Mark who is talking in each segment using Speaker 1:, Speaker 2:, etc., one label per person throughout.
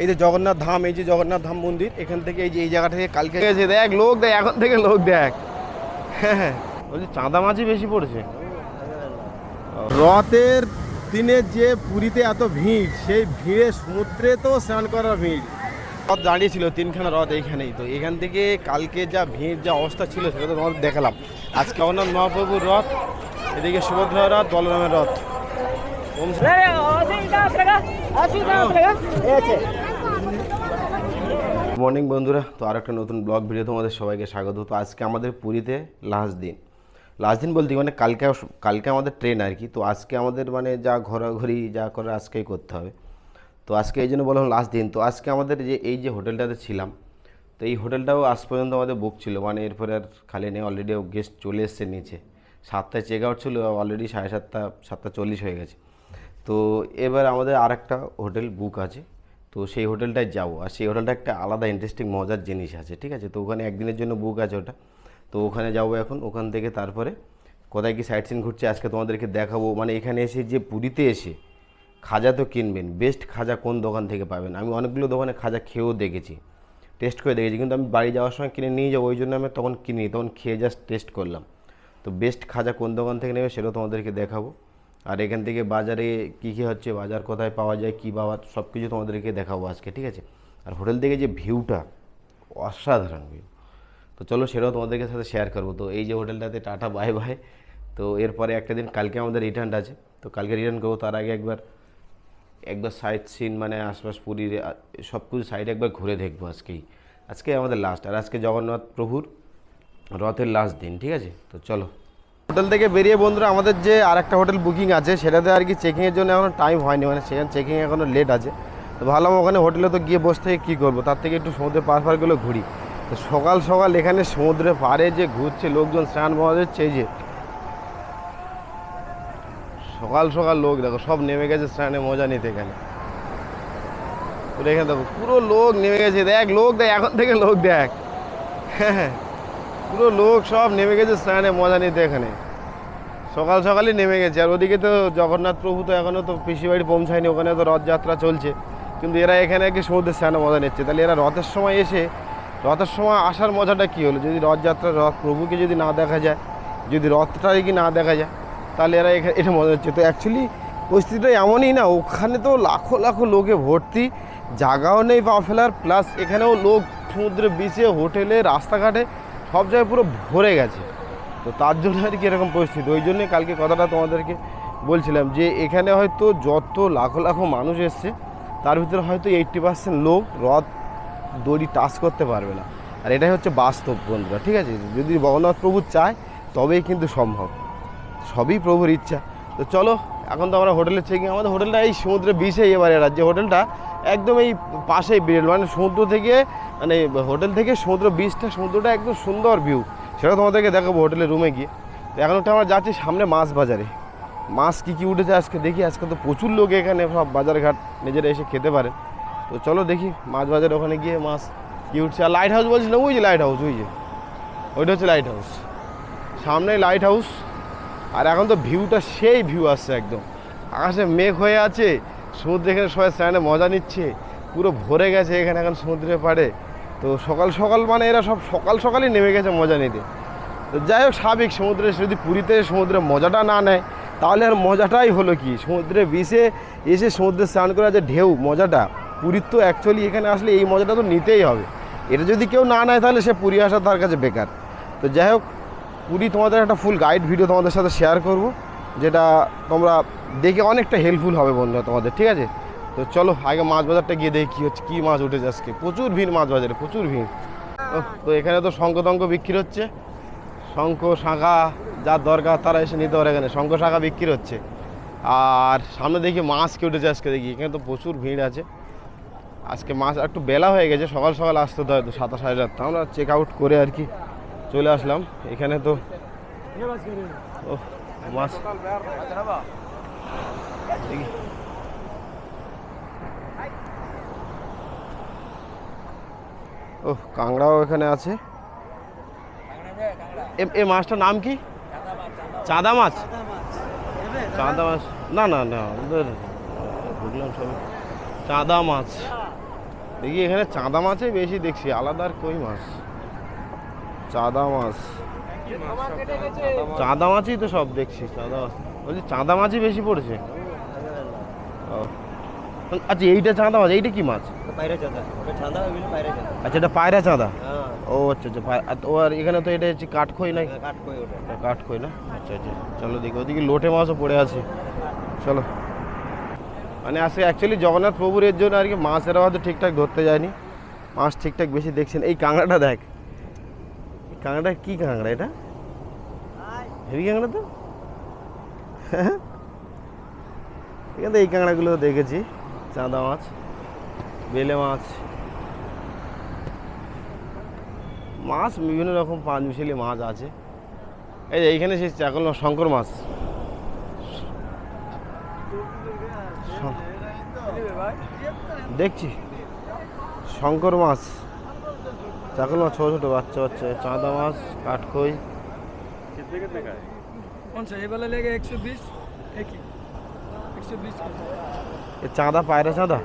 Speaker 1: এই যে জগন্নাথ ধাম, এই যে জগন্নাথ ধাম মন্দির, এখান থেকে এই যে এই জায়গা থেকে কালকে গেছে দেখ, লোক দেখ, এখন থেকে লোক দেখ। হ্যাঁ, বলছি চাঁদা মাছই বেশি পড়েছে। রথের দিনে যে পুরীতে এত ভিড়, সেই ভিড়ে সমুদ্রে তো স্নান করার ভিড়। রথ দাঁড়িয়েছিল 3খানা রথ এইখানেই, তো এখান থেকে কালকে যা ভিড়, যা অবস্থা ছিল সেটা তো তোমাদের দেখালাম। আজকে জগন্নাথ মহাপ্রভুর রথ, এদিকে সুভদ্রা রথ, বলরামের রথ। মর্নিং বন্ধুরা, তো আর একটা নতুন ব্লগ ভিডিও তোমাদের সবাইকে স্বাগত। তো আজকে আমাদের পুরীতে লাস্ট দিন বলতে মানে কালকে আমাদের ট্রেন আর কি। তো আজকে আমাদের মানে যা ঘোরাঘুরি যা করে আজকেই করতে হবে। তো আজকে এই জন্য বললাম লাস্ট দিন। তো আজকে আমাদের এই যে হোটেলটাতে ছিলাম, তো এই হোটেলটাও আজ পর্যন্ত আমাদের বুক ছিল, মানে এরপরে আর খালি নেই। অলরেডি গেস্ট চলে এসছে নিচে, 7টায় চেক আউট ছিল, অলরেডি 7:40 হয়ে গেছে। তো এবার আমাদের আর একটা হোটেল বুক আছে, তো সেই হোটেলটায় যাবো। আর সেই হোটেলটা একটা আলাদা ইন্টারেস্টিং মজার জিনিস আছে, ঠিক আছে। তো ওখানে একদিনের জন্য বুক আছে ওটা, তো ওখানে যাবো এখন। ওখান থেকে তারপরে কোথায় কি সাইট সিন ঘুরছে আজকে তোমাদেরকে দেখাবো। মানে এখানে এসে যে পুরীতে এসে খাজা তো কিনবেন, বেস্ট খাজা কোন দোকান থেকে পাবেন। আমি অনেকগুলো দোকানে খাজা খেয়েও দেখেছি, টেস্ট করে দেখেছি, কিন্তু আমি বাড়ি যাওয়ার সময় কিনে নিয়ে যাবো, ওই জন্য আমি তখন কিনি, তখন খেয়ে জাস্ট টেস্ট করলাম। তো বেস্ট খাজা কোন দোকান থেকে নেবে সেটাও তোমাদেরকে দেখাবো। আর এখান থেকে বাজারে কী কী হচ্ছে, বাজার কোথায় পাওয়া যায়, কী পাওয়া, সব কিছু তোমাদেরকে দেখাবো আজকে, ঠিক আছে। আর হোটেল থেকে যে ভিউটা অসাধারণ ভিউ, তো চলো সেটাও তোমাদেরকে সাথে শেয়ার করবো। তো এই যে হোটেলটাতে টাটা বাই বাই। তো এরপরে একটা দিন কালকে আমাদের রিটার্ন আছে, তো কালকে রিটার্ন করবো। তার আগে একবার সাইট সিন মানে আশপাশ পুরীর সব কিছু সাইড একবার ঘুরে দেখবো। আজকে আমাদের লাস্ট, আর আজকে জগন্নাথ প্রভুর রথের লাস্ট দিন, ঠিক আছে। তো চলো হোটেল থেকে বেরিয়ে বন্ধুরা আমাদের যে আরেকটা হোটেল বুকিং আছে সেটাতে আর কি চেকিংয়ের জন্য এখনও টাইম হয়নি, মানে সেখানে চেকিং এখনও লেট আছে। তো ভাবলাম ওখানে হোটেলে তো গিয়ে বসে থেকে কী করবো, তার থেকে একটু সমুদ্রের পারগুলো ঘুরি। তো সকাল সকাল এখানে সমুদ্রের পাড়ে যে ঘুরছে লোকজন, স্নান পাওয়া যাচ্ছে, এই যে সকাল সকাল লোক দেখো সব নেমে গেছে স্নানে মজা নিতে এখানে। তো এখানে দেখো পুরো লোক নেমে গেছে, দেখ লোক দেখ, এখন থেকে লোক দেখ। হ্যাঁ, পুরো লোক সব নেমে গেছে স্নানে মজা নিতে এখানে, সকাল সকালই নেমে গেছে। আর ওদিকে তো জগন্নাথ প্রভু তো এখনও তো পিসি বাড়ি পৌঁছায়নি, ওখানে তো রথযাত্রা চলছে, কিন্তু এরা এখানে কি সমুদ্রের স্নানে মজা নিচ্ছে। তাহলে এরা রথের সময় এসে, রথের সময় আসার মজাটা কী হলো, যদি রথযাত্রা রথ প্রভুকে যদি না দেখা যায়, যদি রথটাই কি না দেখা যায়, তাহলে এরা এটা মজা হচ্ছে। তো অ্যাকচুয়ালি পরিস্থিতিটা এমনই না, ওখানে তো লাখো লাখো লোকে ভর্তি, জায়গাও নেই পা ফেলার, প্লাস এখানেও লোক সমুদ্রের বিচে, হোটেলে, রাস্তাঘাটে সব জায়গায় পুরো ভরে গেছে। তো তার জন্য আর কি এরকম পরিস্থিতি। ওই জন্যই কালকে কথাটা তোমাদেরকে বলছিলাম যে এখানে হয়তো যত লাখো লাখো মানুষ এসছে, তার ভিতরে হয়তো 80% লোক রথ দড়ি টাচ করতে পারবে না। আর এটাই হচ্ছে বাস্তব বন্ধুরা, ঠিক আছে। যদি জগন্নাথ প্রভু চায় তবেই কিন্তু সম্ভব, সবই প্রভুর ইচ্ছা। তো চলো এখন তো আমরা হোটেলে চেকিং, আমাদের হোটেলটা এই সমুদ্রের বিচেই, এবারে যে হোটেলটা একদম এই পাশেই বিরেল, মানে সমুদ্র থেকে, মানে হোটেল থেকে সমুদ্র বিচটা, সমুদ্রটা একদম সুন্দর ভিউ, সেটা তোমাদেরকে দেখাবো হোটেলের রুমে গিয়ে। তো এখন একটা আমরা যাচ্ছি সামনে মাছ বাজারে, মাছ কী উঠেছে আজকে দেখি। আজকে তো প্রচুর লোক এখানে, সব বাজারঘাট নিজেরা এসে খেতে পারে। তো চলো দেখি মাছ বাজারে ওখানে গিয়ে মাছ কী উঠছে। আর লাইট হাউস বলছিলাম, ওই যে লাইট হাউস, ওই যে ওইটা হচ্ছে লাইট হাউস, সামনেই লাইট হাউস। আর এখন তো ভিউটা সেই ভিউ আসছে, একদম আকাশে মেঘ হয়ে আছে, সমুদ্রে এখানে সবাই স্নানে মজা নিচ্ছে, পুরো ভরে গেছে এখানে এখন সমুদ্রের পাড়ে। তো সকাল সকাল মানে এরা সব সকাল সকালই নেমে গেছে মজা নিতে। তো যাই হোক, স্বাভাবিক, সমুদ্রে যদি পুরীতে সমুদ্রের মজাটা না নেয় তাহলে আর মজাটাই হলো কি। সমুদ্রে বিচে এসে সমুদ্রে স্নান করা যে ঢেউ মজাটা, পুরীর তো অ্যাকচুয়ালি এখানে আসলে এই মজাটা তো নিতেই হবে। এটা যদি কেউ না নেয় তাহলে সে পুরী আসা তার কাছে বেকার। তো যাই হোক, পুরী তোমাদের একটা ফুল গাইড ভিডিও তোমাদের সাথে শেয়ার করব, যেটা তোমরা দেখে অনেকটা হেল্পফুল হবে বন্ধুরা তোমাদের, ঠিক আছে। তো চলো আগে মাছ বাজারটা গিয়ে দেখি কী হচ্ছে, কী মাছ উঠেছে আজকে। প্রচুর ভিড় মাছ বাজারে, প্রচুর ভিড়। তো এখানে তো শঙ্খ টঙ্খ বিক্রি হচ্ছে, শঙ্খ শাঁখা যার দরকার তারা এসে নিতে পারে, এখানে শঙ্খ শাঁখা বিক্রি হচ্ছে। আর সামনে দেখি মাছ কি উঠেছে আজকে, দেখি এখানে তো প্রচুর ভিড় আছে আজকে। মাছ একটু বেলা হয়ে গেছে, সকাল সকাল আসতে তো হয়তো 7টা সাড়ে 7টা, আমরা চেক আউট করে আর কি চলে আসলাম এখানে। তো ও মাছ দেখি, ও কাঁকড়াও এখানে আছে। এই মাছটার নাম কি? চাঁদা মাছ। না না না, ওদের বুঝলাম সব চাঁদা মাছ। দেখি এখানে চাঁদা মাছই বেশি দেখছি, আলাদা আর কই মাছ। চাঁদা মাছ, চাঁদা মাছই তো সব দেখছি। চাঁদা মাছ বলছি, চাঁদা মাছই বেশি পড়ছে। ও আচ্ছা, এইটা চাঁদা মাছ, এইটা কি মাছ? আচ্ছা, এটা পায়রা চাঁদা। ও আচ্ছা আচ্ছা, ও আর এখানে তো এটা হচ্ছে কাঠখই নাই? কাঠখই না? আচ্ছা আচ্ছা, চলো দেখি। ওদিকে লোটে মাছও পড়ে আছে, চলো। মানে আজকে অ্যাকচুয়ালি জগন্নাথ প্রভুর এর জন্য আর কি মাছেরা হয়তো ঠিকঠাক ধরতে যায়নি, মাছ ঠিকঠাক বেশি দেখছেন। এই কাঁকড়াটা দেখ, কাঁকড়াটা কি কাঁকড়া? এটা হেভি কাঁকড়া তো। এখানে এই কাঁকড়াগুলো দেখেছি, চাঁদা মাছ, বেলে মাছ, মাছ বিভিন্ন রকম পাঁচ মিশালি মাছ আছে। এই যে এইখানে সেই চাকল শঙ্কর মাছ, দেখছি শঙ্কর মাছ, চাকল মাছ, ছোটো ছোটো বাচ্চা বাচ্চা, চাঁদা মাছ, কাঠখই। চাঁদা, পায়রা চাঁদা।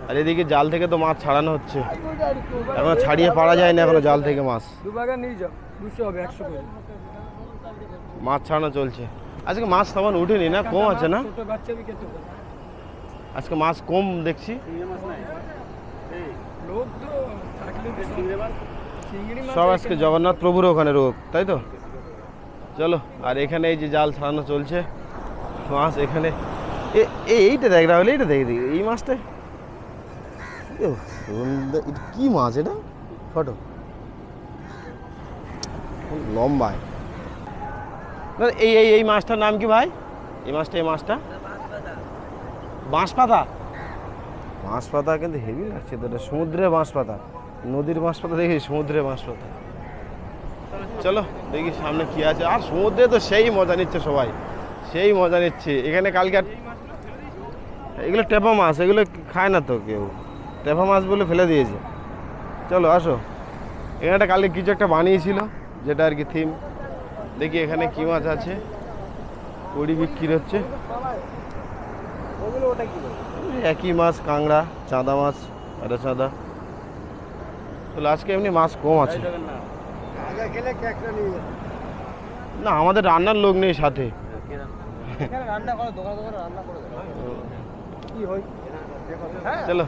Speaker 1: আর এদিকে জাল থেকে তো মাছ ছাড়ানো হচ্ছে, এখনো ছাড়িয়ে পারা যায় না এখনো জাল থেকে মাছ। মাছ ছাড়ানো চলছে। আজকে মাছ তেমন উঠেনি না, কম আছে না আজকে? মাছ কম দেখছি। সব আজকে জগন্নাথ প্রভুর ওখানে রোগ, তাই তো? চলো। আর এখানে এই যে জাল ছাড়ানো চলছে, মাছ এখানে। এইটা দেখ রাহুল, এইটা দেখ, এই মাছটা কি মাছ? এটা ফটো লম্বায়। এই এই এই মাছটার নাম কি ভাই? এই মাছটা বাঁশপাতা। বাঁশপাতা কিন্তু হেভি লাগছে তো, এটা সমুদ্রের বাঁশপাতা, নদীর বাঁশপাতা দেখি, সমুদ্রের বাঁশপাতা। চলো দেখি সামনে কি আছে। আর সমুদ্রে তো সেই মজা নিচ্ছে সবাই, সেই মজা নিচ্ছে এখানে। কালকে এগুলো টেপা মাছ, এগুলো খায় না তো কেউ, টেপা মাছ বলে ফেলে দিয়েছে। চলো আসো, এখানে কালকে কিছু একটা বানিয়েছিল, যেটা আর কি থিম। দেখি এখানে কি মাছ আছে, কড়ি বিক্রি হচ্ছে। একই মাছ, কাঁকড়া, চাঁদা মাছ, এটা চাঁদা। তাহলে আজকে এমনি মাছ কম আছে না, আমাদের রান্নার লোক নেই সাথে। চলো।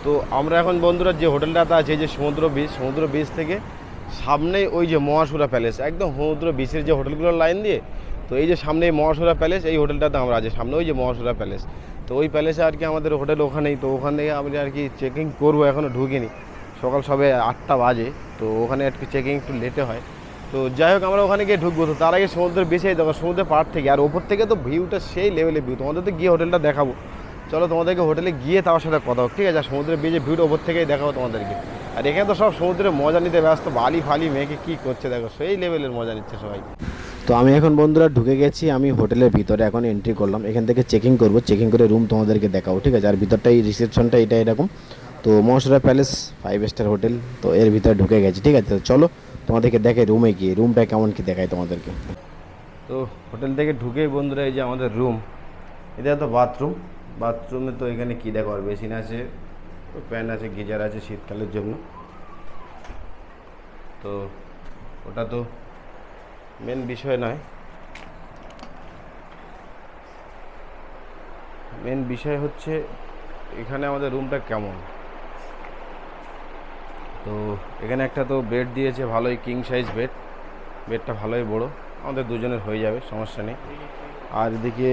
Speaker 1: তো আমরা এখন বন্ধুরা যে হোটেলটাতে আছে, যে সমুদ্র বিচ থেকে সামনেই ওই যে মহাসুরা প্যালেস, একদম সমুদ্র বিচের যে হোটেলগুলোর লাইন দিয়ে। তো এই যে সামনে মহাসুরা প্যালেস, এই হোটেলটাতে আমরা আছি, সামনে ওই যে মহাসুরা প্যালেস। তো ওই প্যালেসে আর কি আমাদের হোটেল ওখানেই। তো ওখান থেকে আমি আর কি চেকিং করবো, এখনও ঢুকিনি, সকাল সবে 8টা বাজে। তো ওখানে আর কি চেকিং একটু লেটে হয়। তো যাই হোক, আমরা ওখানে গিয়ে ঢুকবো। তো তার আগে সমুদ্রের বেশি দেখো, সমুদ্রের পাড় থেকে আর ওপর থেকে তো ভিউটা সেই লেভেলের ভিউ। তোমাদের তো গিয়ে হোটেলটা দেখাবো, চলো তোমাদেরকে হোটেলে গিয়ে তার সাথে কথা হোক, ঠিক আছে? সমুদ্রের বেজে ভিউটা ওপর থেকেই দেখাবো তোমাদেরকে। আর এখানে তো সব সমুদ্রের মজা নিতে ব্যস্ত, বালি ফালি মেঘে কী করছে দেখো, সেই লেভেলের মজা নিচ্ছে সবাই। তো আমি এখন বন্ধুরা ঢুকে গেছি, আমি হোটেলের ভিতরে এখন এন্ট্রি করলাম। এখান থেকে চেকিং করবো, চেকিং করে রুম তোমাদেরকে দেখাবো, ঠিক আছে? আর ভিতরটা এই রিসেপশনটা এটা এরকম। তো মহাসুরা প্যালেস 5 স্টার হোটেল, তো এর ভিতরে ঢুকে গেছি, ঠিক আছে? তো চলো তোমাদেরকে দেখে রুমে গিয়ে, রুমটা কেমন কি দেখায় তোমাদেরকে। তো হোটেল থেকে ঢুকেই বন্ধুরা এই যে আমাদের রুম, এটা তো বাথরুম। বাথরুমে তো এখানে কী দেখো, আর বেসিন আছে, ফ্যান আছে, গিজার আছে শীতকালের জন্য। তো ওটা তো মেন বিষয় নয়, মেন বিষয় হচ্ছে এখানে আমাদের রুমটা কেমন। তো এখানে একটা তো বেড দিয়েছে ভালোই, কিং সাইজ বেড, বেডটা ভালোই বড়, আমাদের দুজনের হয়ে যাবে, সমস্যা নেই। আর এদিকে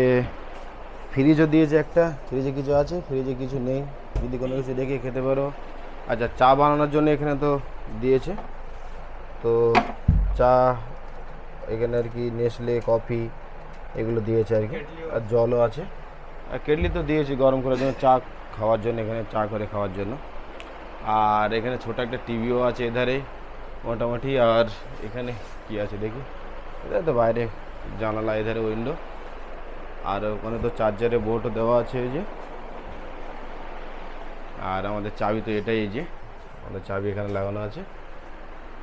Speaker 1: ফ্রিজও দিয়েছে একটা, ফ্রিজে কিছু আছে, ফ্রিজে কিছু নেই, যদি কোনো কিছু দেখে খেতে পারো। আচ্ছা, চা বানানোর জন্য এখানে তো দিয়েছে, তো চা এখানে আর কি নেসলে কফি এগুলো দিয়েছে আর কি, আর জলও আছে। আর কেটলি তো দিয়েছি গরম করার জন্য, চা খাওয়ার জন্য, এখানে চা করে খাওয়ার জন্য। আর এখানে ছোটো একটা টিভিও আছে এধারে মোটামুটি। আর এখানে কি আছে দেখি, এটা তো বাইরে জানালা, এধারে উইন্ডো। আর ওখানে তো চার্জারের বোর্ডও দেওয়া আছে এই যে। আর আমাদের চাবি তো এটাই, এই যে আমাদের চাবি এখানে লাগানো আছে।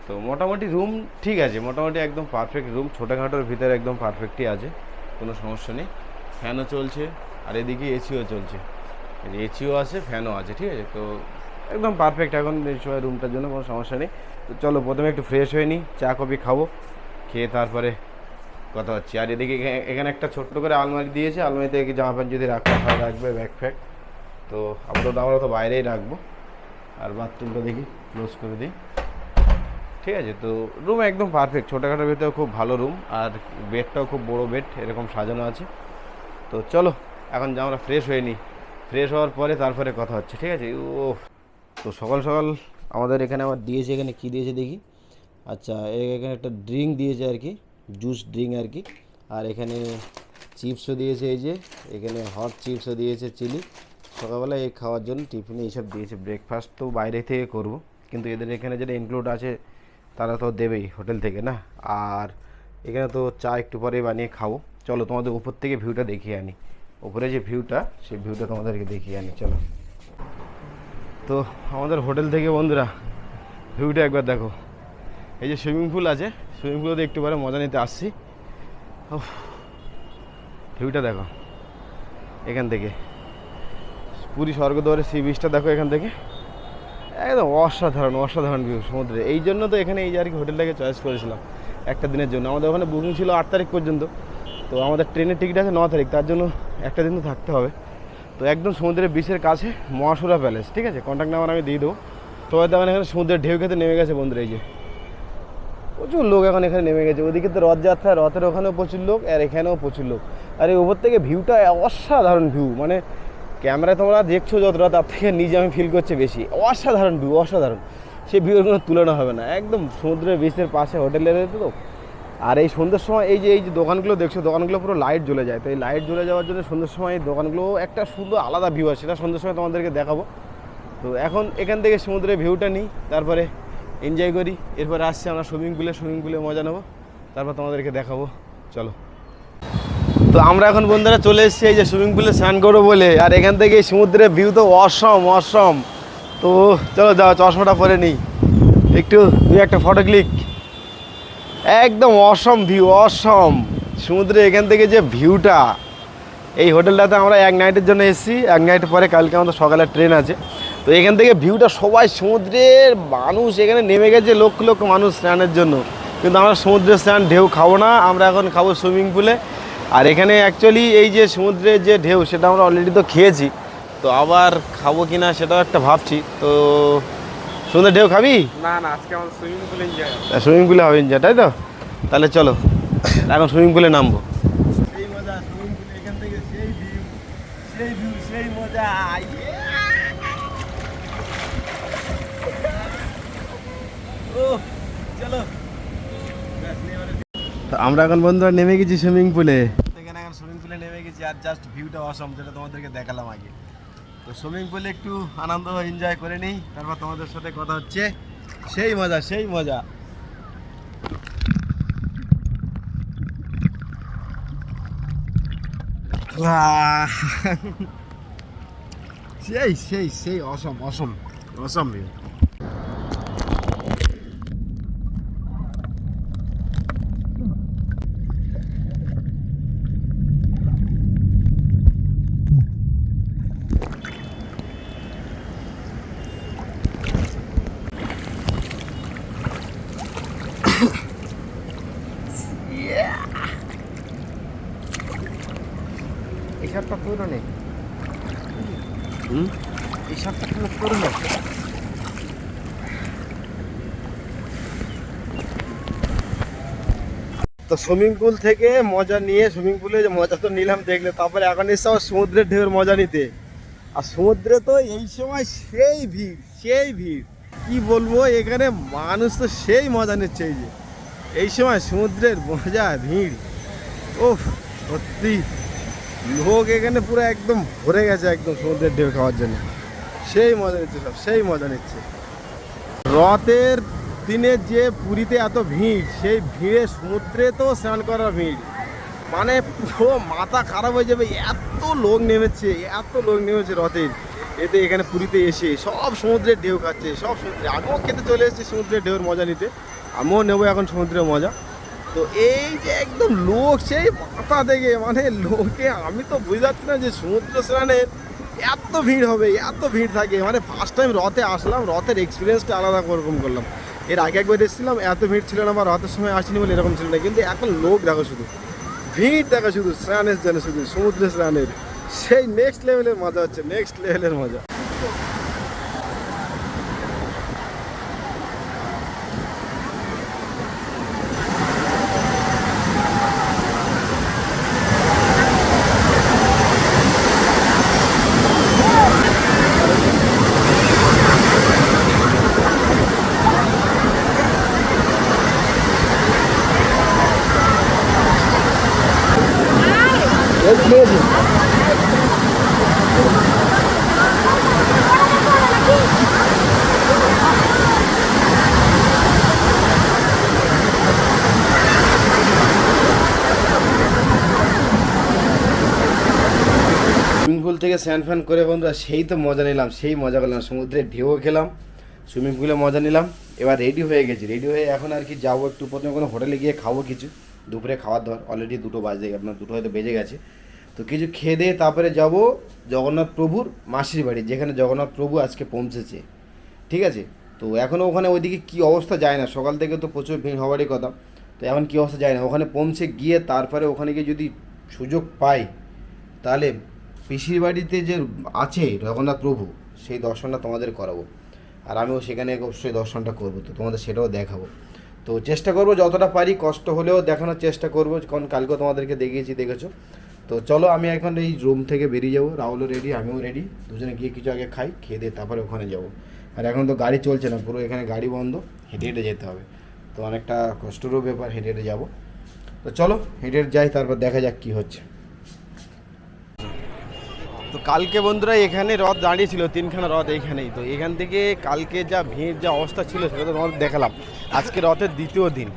Speaker 1: তো মোটামুটি রুম ঠিক আছে, মোটামুটি একদম পারফেক্ট রুম, ছোটোখাটোর ভিতরে একদম পারফেক্টই আছে, কোনো সমস্যা নেই। ফ্যানও চলছে, আর এদিকে এসিও চলছে, এসিও আছে ফ্যানও আছে, ঠিক আছে। তো একদম পারফেক্ট এখন এই সময় রুমটার জন্য কোনো সমস্যা নেই। তো চলো প্রথমে একটু ফ্রেশ হয়ে নিই, চা কফি খাবো, খেয়ে তারপরে কথা হচ্ছে। আর এদিকে এখানে একটা ছোট্ট করে আলমারি দিয়েছে, আলমারিতে জামা প্যান্ট যদি রাখতে হয় রাখবে, ব্যাগ ফ্যাগ। তো আপাতত আমরা তো বাইরেই রাখবো। আর বাথরুমটা দেখি ক্লোজ করে দিই, ঠিক আছে। তো রুম একদম পারফেক্ট, ছোটোখাটোর ভিতরে খুব ভালো রুম, আর বেডটাও খুব বড় বেড এরকম সাজানো আছে। তো চলো এখন যে আমরা ফ্রেশ হয়ে নিই, ফ্রেশ হওয়ার পরে তারপরে কথা হচ্ছে, ঠিক আছে। ও তো সকাল সকাল আমাদের এখানে আবার দিয়েছে, এখানে কী দিয়েছে দেখি। আচ্ছা, এখানে একটা ড্রিঙ্ক দিয়েছে আর কি, জুস ড্রিঙ্ক আর কি। আর এখানে চিপসও দিয়েছে, এই যে এখানে হট চিপসও দিয়েছে চিলি। সকালবেলা এই খাওয়ার জন্য টিফিনে এইসব দিয়েছে। ব্রেকফাস্ট তো বাইরে থেকে করব, কিন্তু এদের এখানে যেটা ইনক্লুড আছে তারা তো দেবেই হোটেল থেকে না। আর এখানে তো চা একটু পরে বানিয়ে খাবো। চলো তোমাদের উপর থেকে ভিউটা দেখিয়ে আনি, উপরে যে ভিউটা সেই ভিউটা তোমাদেরকে দেখিয়ে আনি, চলো। তো আমাদের হোটেল থেকে বন্ধুরা ভিউটা একবার দেখো। এই যে সুইমিং পুল আছে, সুইমিং পুলে একটু পরে মজা নিতে আসছি। ভিউটা দেখো এখান থেকে, পুরী স্বর্গদ্বারের সি বিচটা দেখো এখান থেকে, একদম অসাধারণ অসাধারণ ভিউ সমুদ্রে। এই জন্য তো এখানে এই যে আর কি হোটেলটাকে চয়েস করেছিলাম একটা দিনের জন্য। আমাদের ওখানে বুকিং ছিল 8 তারিখ পর্যন্ত, তো আমাদের ট্রেনের টিকিট আছে 9 তারিখ, তার জন্য একটা দিন তো থাকতে হবে। তো একদম সমুদ্রের বিচের কাছে মহাসুরা প্যালেস, ঠিক আছে। কন্ট্যাক্ট নাম্বার আমি দিয়ে দেবো। সবাই তো এখানে সমুদ্রের ঢেউ খেতে নেমে গেছে বন্ধুরা। এই যে প্রচুর লোক এখন এখানে নেমে গেছে। ওদিকে তো রথযাত্রা, রথের ওখানেও প্রচুর লোক, আর এখানেও প্রচুর লোক। আর এই ওপর থেকে ভিউটা অসাধারণ ভিউ, মানে ক্যামেরায় তোমরা দেখছো যতটা, তার থেকে নিজে আমি ফিল করছি বেশি। অসাধারণ ভিউ, অসাধারণ। সেই ভিউর কোনো তুলনা হবে না। একদম সমুদ্রের বিচের পাশে হোটেলের তো। আর এই সন্ধ্যের সময় এই যে দোকানগুলো দেখছো, দোকানগুলো পুরো লাইট জ্বলে যায়। তো এই লাইট জ্বলে যাওয়ার জন্য সন্ধ্যের সময় এই দোকানগুলো একটা সুন্দর আলাদা ভিউ আছে, সেটা সন্ধ্যের সময় তোমাদেরকে দেখাবো। তো এখন এখান থেকে সমুদ্রের ভিউটা নিই, তারপরে এনজয় করি। এরপরে আসছি আমরা সুইমিং পুলে মজা নেবো, তারপর তোমাদেরকে দেখাবো, চলো। তো আমরা এখন বন্ধুরা চলে এসেছি এই যে সুইমিং পুলে স্নান করবো বলে। আর এখান থেকে সমুদ্রের ভিউ তো অসম অসম। তো চলো যাও, চশমাটা পরে নিই, একটু একটা ফটো ক্লিক। একদম অসম ভিউ, অসম সমুদ্রে এখান থেকে যে ভিউটা। এই হোটেলটাতে আমরা এক নাইটের জন্য এসেছি, এক নাইট পরে কালকে আমাদের সকালে ট্রেন আছে। তো এখান থেকে ভিউটা, সবাই সমুদ্রের মানুষ এখানে নেমে গেছে, লক্ষ লক্ষ মানুষ স্নানের জন্য। কিন্তু আমরা সমুদ্রের স্নান ঢেউ খাবো না, আমরা এখন খাবো সুইমিং পুলে। আর এখানে অ্যাকচুয়ালি এই যে সমুদ্রের যে ঢেউ, সেটা আমরা অলরেডি তো খেয়েছি, তো আবার খাবো কি না সেটাও একটা ভাবছি। তো সমুদ্রের ঢেউ খাবি?
Speaker 2: না না, আজকে আমাদের সুইমিং পুলে এনজয় হবে।
Speaker 1: সুইমিং পুলে হবে এনজয়, তাই তো? তাহলে চলো এখন সুইমিং পুলে নামবো। সেই মজা সুইমিং পুলে, এখান থেকে সেই ভিউ, সেই ভিউ, সেই মজা। চলো, তো আমরা এখন বন্ধুরা নেমে গেছি সুইমিং পুলে। এখানে এখন সুইমিং পুলে নেমে গেছি, আর জাস্ট ভিউটা অসম, যেটা তোমাদেরকে দেখালাম আগে। তো সুইমিং পুলে একটু আনন্দ এনজয় করে নিই, তারপর তোমাদের সাথে কথা হচ্ছে। সেই মজা, সেই মজা। সেই সেই সেই অসম অসম অসম ভিউ। এই শার্টটা পুরো নেই, এই শার্টটা পুরো নেই। তো সুইমিং পুল থেকে মজা নিয়ে, সুইমিং পুলে যে মজা তো নিলাম দেখলে, তারপরে এখন এসে আবার সমুদ্রের ঢেউয়ের মজা নিতে। আর সমুদ্রে তো এই সময় সেই ভিড়, সেই ভিড় কি বলবো। এখানে মানুষ তো সেই মজা নিচ্ছে। এই যে এই সময় সমুদ্রের মজা, ভিড়, ওফ সত্যি লোক এখানে পুরো একদম ভরে গেছে, একদম সমুদ্রের ঢেউ খাওয়ার জন্য। সেই মজা নিচ্ছে, সব সেই মজা নিচ্ছে। রথের দিনে যে পুরীতে এত ভিড়, সেই ভিড়ে সমুদ্রে তো স্নান করার ভিড়, মানে পুরো মাথা খারাপ হয়ে যাবে। এত লোক নেমেছে, এত লোক নেমেছে রথের এতে, এখানে পুরীতে এসে সব সমুদ্রের ঢেউ খাচ্ছে, সব সমুদ্রে। আমিও খেতে চলে এসেছি সমুদ্রের ঢেউর মজা নিতে, আমিও নেবো এখন সমুদ্রের মজা। তো এই যে একদম লোক সেই মাথা থেকে, মানে লোকে আমি তো বুঝতে পারছি না যে সমুদ্র স্নানের এত ভিড় হবে, এত ভিড় থাকে। মানে ফার্স্ট টাইম রথে আসলাম, রথের এক্সপিরিয়েন্সটা আলাদা রকম করলাম। এর আগে একবার এসেছিলাম, এত ভিড় ছিল না, বা রথের সময় আসিনি বলে এরকম ছিল না। কিন্তু এখন লোক দেখো, শুধু ভিড় দেখো, শুধু স্নানের জন্য, শুধু সমুদ্রে স্নানের সেই নেক্সট লেভেলের মজা হচ্ছে, নেক্সট লেভেলের মজা। সুইমিং পুল থেকে স্নান ফ্যান করে বন্ধুরা সেই তো মজা নিলাম, সেই মজা করলাম, সমুদ্রে ঢেউ খেলাম, সুইমিং পুলে মজা নিলাম। এবার রেডি হয়ে গেছি, রেডি হয়ে এখন আর কি যাবো একটু, প্রথমে কোনো হোটেলে গিয়ে খাবো কিছু, দুপুরে খাওয়ার দাওয়ার অলরেডি 2টো বাজে, আপনার 2টো হয়তো বেজে গেছে। তো কিছু খেয়ে দিয়ে তারপরে যাব জগন্নাথ প্রভুর মাসির বাড়ি, যেখানে জগন্নাথ প্রভু আজকে পৌঁছেছে, ঠিক আছে। তো এখনও ওখানে ওইদিকে কী অবস্থা যায় না, সকাল থেকে তো প্রচুর ভিড় হওয়ারই কথা, তো এখন কী অবস্থা যায় না। ওখানে পৌঁছে গিয়ে তারপরে ওখানে গিয়ে যদি সুযোগ পাই তাহলে পিসির বাড়িতে যে আছে জগন্নাথ প্রভু, সেই দর্শনটা তোমাদের করাবো, আর আমিও সেখানে অবশ্যই দর্শনটা করবো, তো তোমাদের সেটাও দেখাবো। তো চেষ্টা করবো যতটা পারি, কষ্ট হলেও দেখানোর চেষ্টা করবো, কারণ কালকেও তোমাদেরকে দেখেছো। তো চলো আমি এখন এই রুম থেকে বেরিয়ে যাবো, রাহুলও রেডি, আমিও রেডি, দুজনে গিয়ে কিছু আগে খাই, খেয়ে দিয়ে তারপরে ওখানে যাবো। আর এখন তো গাড়ি চলছে না, পুরো এখানে গাড়ি বন্ধ, হেঁটে হেঁটে যেতে হবে, তো অনেকটা কষ্টেরও ব্যাপার, হেঁটে হেঁটে যাবো। তো চলো হেঁটে হেঁটে যাই, তারপর দেখা যাক কী হচ্ছে। তো কালকে বন্ধুরা এখানে রথ দাঁড়িয়েছিল, 3খানা রথ এইখানেই। তো এখান থেকে কালকে যা ভিড়, যা অবস্থা ছিল সেটা তো তোমাদের দেখালাম। আজকে রথের দ্বিতীয় দিন,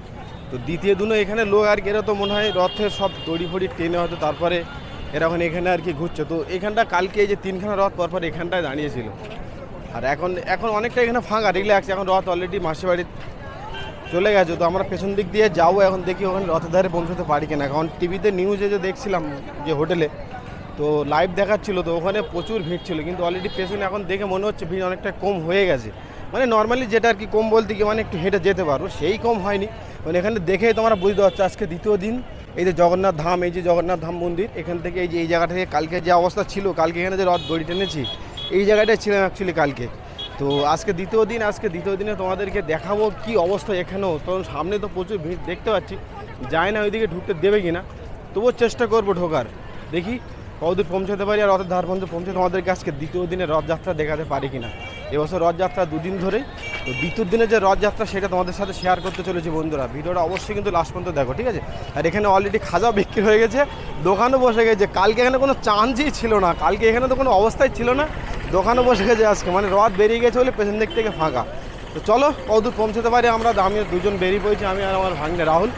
Speaker 1: তো দ্বিতীয় দিনও এখানে লোক আর কি, এরা তো মনে হয় রথের সব দড়ি ফড়ি টেনে হয়তো তারপরে এরা এখন এখানে আর কি ঘুরছে। তো এখানটা কালকে এই যে 3খানা রথ পরপর এখানটায় দাঁড়িয়েছিল, আর এখন অনেকটা এখানে ফাঁকা রিল্যাক্স। এখন রথ অলরেডি মাসির বাড়ি চলে গেছে, তো আমরা পেছন দিক দিয়ে যাবো, এখন দেখি ওখানে রথের ধারে পৌঁছতে পারি কিনা। কারণ টিভিতে নিউজে যে দেখছিলাম যে হোটেলে, তো লাইভ দেখাচ্ছিলো, তো ওখানে প্রচুর ভিড় ছিল, কিন্তু অলরেডি পেছনে এখন দেখে মনে হচ্ছে ভিড় অনেকটা কম হয়ে গেছে। মানে নর্মালি যেটা আর কি কম বলতে কি, মানে একটু হেঁটে যেতে পারবো, সেই কম হয়নি। মানে এখানে দেখেই তোমরা বুঝতে পারছো আজকে দ্বিতীয় দিন। এই যে জগন্নাথ ধাম, এই যে জগন্নাথ ধাম মন্দির, এখান থেকে এই যে এই জায়গা থেকে কালকে যে অবস্থা ছিল, কালকে এখানে যে রথ দড়ি টেনেছি এই জায়গাটায় ছিলাম অ্যাকচুয়ালি কালকে। তো আজকে দ্বিতীয় দিন, আজকে দ্বিতীয় দিনে তোমাদেরকে দেখাবো কি অবস্থা এখানেও। তখন সামনে তো প্রচুর ভিড় দেখতে পাচ্ছি, যায় না ওইদিকে ঢুকতে দেবে কিনা, তবুও চেষ্টা করবো ঢোকার, দেখি কতদূর পৌঁছাতে পারি। আর রথের ধার পর্যন্ত পৌঁছে তোমাদেরকে আজকে দ্বিতীয় দিনে রথযাত্রা দেখাতে পারি কিনা। এবছর রথযাত্রা 2 দিন ধরেই, তো দ্বিতীয় দিনে যে রথযাত্রা সেটা তোমাদের সাথে শেয়ার করতে চলেছি বন্ধুরা। ভিডিওটা অবশ্যই কিন্তু লাস্ট পর্যন্ত দেখো, ঠিক আছে। আর এখানে অলরেডি খাজাও বিক্রি হয়ে গেছে, দোকানও বসে গেছে। কালকে এখানে কোনো চান্সই ছিল না, কালকে এখানে তো কোনো অবস্থাই ছিল না, দোকানও বসে গেছে আজকে। মানে রথ বেরিয়ে গেছে বলে পেছন দিক থেকে ফাঁকা। তো চলো কতদূর পৌঁছাতে পারি আমরা, আমি দুজন বেরিয়ে পড়েছি, আমি আর আমার ভাগ্নে রাহুল।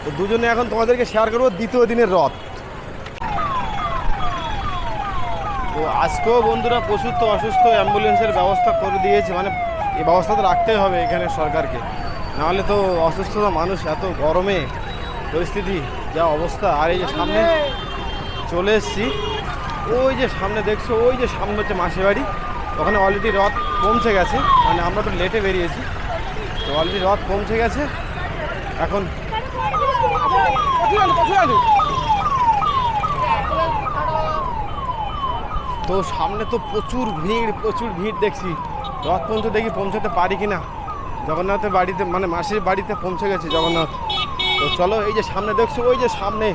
Speaker 1: তো দুজনে এখন তোমাদেরকে শেয়ার করবো দ্বিতীয় দিনের রথ। তো আজকেও বন্ধুরা প্রচুর তো অসুস্থ, অ্যাম্বুলেন্সের ব্যবস্থা করে দিয়েছে, মানে এই ব্যবস্থা তো রাখতেই হবে এখানে সরকারকে, নাহলে তো অসুস্থতা মানুষ, এত গরমে পরিস্থিতি যা অবস্থা। আর এই যে সামনে চলে এসেছি, ওই যে সামনে দেখছো, ওই যে সামনে হচ্ছে মাসির বাড়ি, ওখানে অলরেডি রথ পৌঁছে গেছে। মানে আমরা তো লেটে বেরিয়েছি, তো অলরেডি রথ পৌঁছে গেছে। এখন তো সামনে তো প্রচুর ভিড় দেখছি, রথ পর্যন্ত দেখি পৌঁছাতে পারি কি না। জগন্নাথের বাড়িতে, মানে মাসির বাড়িতে পৌঁছে গেছে জগন্নাথ। তো চলো এই যে সামনে দেখছো, ওই যে সামনে